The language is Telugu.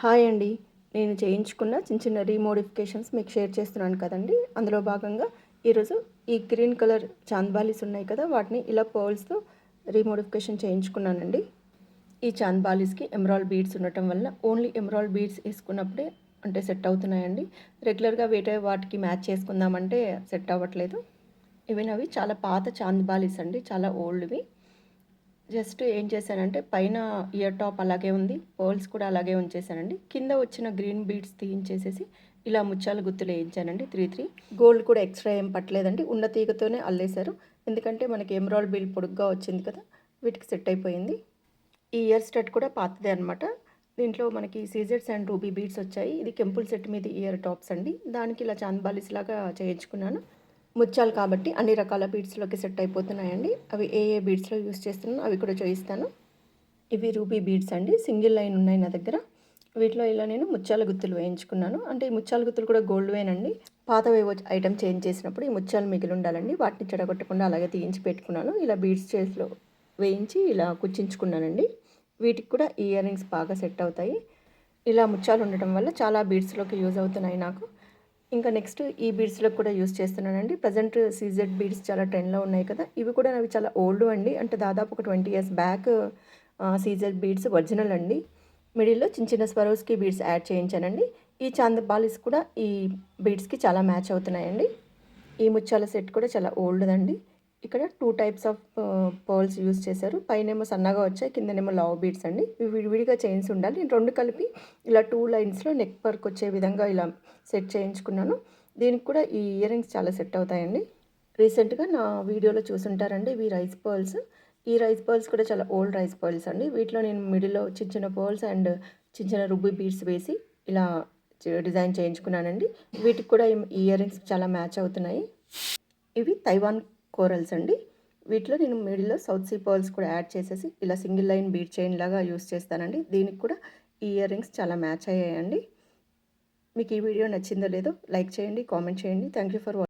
హాయ్ అండి. నేను చేయించుకున్న చిన్న చిన్న రీమోడిఫికేషన్స్ మీకు షేర్ చేస్తున్నాను కదండీ. అందులో భాగంగా ఈరోజు ఈ గ్రీన్ కలర్ చాంద్బాలీస్ ఉన్నాయి కదా, వాటిని ఇలా పర్ల్స్తో రీమోడిఫికేషన్ చేయించుకున్నానండి. ఈ చాంద్బాలీస్కి ఎమరాల్డ్ బీడ్స్ ఉండటం వల్ల ఓన్లీ ఎమరాల్డ్ బీడ్స్ వేసుకున్నప్పుడే అంటే సెట్ అవుతున్నాయండి. రెగ్యులర్గా వేరే వాటికి మ్యాచ్ చేసుకుందామంటే సెట్ అవ్వట్లేదు. ఇవి చాలా పాత చాంద్బాలీస్ అండి, చాలా ఓల్డ్వి. జస్ట్ ఏం చేశానంటే పైన ఇయర్ టాప్ అలాగే ఉంది, పర్ల్స్ కూడా అలాగే ఉంచేసానండి. కింద వచ్చిన గ్రీన్ బీడ్స్ తీయించేసేసి ఇలా ముత్యాల గుత్తులు వేయించానండి 3 గోల్డ్ కూడా ఎక్స్ట్రా ఏం పట్టలేదండి, ఉన్న తీగతోనే అల్లేశారు. ఎందుకంటే మనకి ఎమరాల్డ్ బీడ్ పొడుగ్గా వచ్చింది కదా, వీటికి సెట్ అయిపోయింది. ఈ ఇయర్ స్టడ్ కూడా పాతదే అనమాట. దీంట్లో మనకి సీజర్స్ అండ్ రూబీ బీడ్స్ వచ్చాయి. ఇది కెంపుల్ సెట్ మీద ఇయర్ టాప్స్ అండి. దానికి ఇలా చాంద్బాలీస్ లాగా చేయించుకున్నాను. ముత్యాలు కాబట్టి అన్ని రకాల బీడ్స్లోకి సెట్ అయిపోతున్నాయండి. అవి ఏ బీడ్స్లో యూస్ చేస్తున్నానో అవి కూడా చూపిస్తాను. ఇవి రూబీ బీడ్స్ అండి, సింగిల్ లైన్ ఉన్నాయి నా దగ్గర. వీటిలో ఇలా నేను ముత్యాల గుత్తులు వేయించుకున్నాను. అంటే ఈ ముత్యాల గుత్తులు కూడా గోల్డ్వేనండి. పాతవేవో ఐటమ్ చేంజ్ చేసినప్పుడు ఈ ముత్యాలు మిగిలి ఉండాలండి, వాటిని చెడగొట్టకుండా అలాగే తీయించి పెట్టుకున్నాను. ఇలా బీడ్స్ చేతిలో వేయించి ఇలా కుచ్చించుకున్నానండి. వీటికి కూడా ఈ ఇయర్ రింగ్స్ బాగా సెట్ అవుతాయి. ఇలా ముత్యాలు ఉండటం వల్ల చాలా బీడ్స్లోకి యూజ్ అవుతున్నాయి నాకు. ఇంకా నెక్స్ట్ ఈ బీడ్స్లో కూడా యూస్ చేస్తున్నానండి. ప్రజెంట్ సీజెడ్ బీడ్స్ చాలా ట్రెండ్లో ఉన్నాయి కదా, ఇవి కూడా అవి చాలా ఓల్డ్ అండి. అంటే దాదాపు ఒక 20 years back CZ beads original అండి. మిడిల్లో చిన్న చిన్న స్వరోస్కి బీడ్స్ యాడ్ చేయించానండి. ఈ చాందబాలిస్ కూడా ఈ బీడ్స్కి చాలా మ్యాచ్ అవుతున్నాయండి. ఈ ముత్యాల సెట్ కూడా చాలా ఓల్డ్ అండి. ఇక్కడ 2 types ఆఫ్ పర్ల్స్ యూస్ చేశారు. పైనేమో సన్నగా వచ్చాయి, కిందనేమో లావ్ బీడ్స్ అండి. ఇవి విడివిడిగా చైన్స్ ఉండాలి. నేను 2 కలిపి ఇలా 2 లైన్స్లో నెక్ వర్క్ వచ్చే విధంగా ఇలా సెట్ చేయించుకున్నాను. దీనికి కూడా ఈ ఇయర్ రింగ్స్ చాలా సెట్ అవుతాయండి. రీసెంట్గా నా వీడియోలో చూసుంటారండి, ఇవి రైస్ పర్ల్స్. ఈ రైస్ పర్ల్స్ కూడా చాలా ఓల్డ్ రైస్ పర్ల్స్ అండి. వీటిలో నేను మిడిల్లో చిన్న చిన్న పర్ల్స్ అండ్ చిన్న చిన్న రుబ్బీ బీడ్స్ వేసి ఇలా డిజైన్ చేయించుకున్నానండి. వీటికి కూడా ఈ ఇయర్ రింగ్స్ చాలా మ్యాచ్ అవుతున్నాయి. ఇవి తైవాన్ కోరల్స్ అండి. వీటిలో నేను మిడిల్లో సౌత్ సీ పర్ల్స్ కూడా యాడ్ చేసేసి ఇలా సింగిల్ లైన్ బీడ్ చైన్ లాగా యూస్ చేస్తానండి. దీనికి కూడా ఈ ఇయర్ రింగ్స్ చాలా మ్యాచ్ అయ్యాయండి. మీకు ఈ వీడియో నచ్చిందో లేదో లైక్ చేయండి, కామెంట్ చేయండి. Thank you for watching.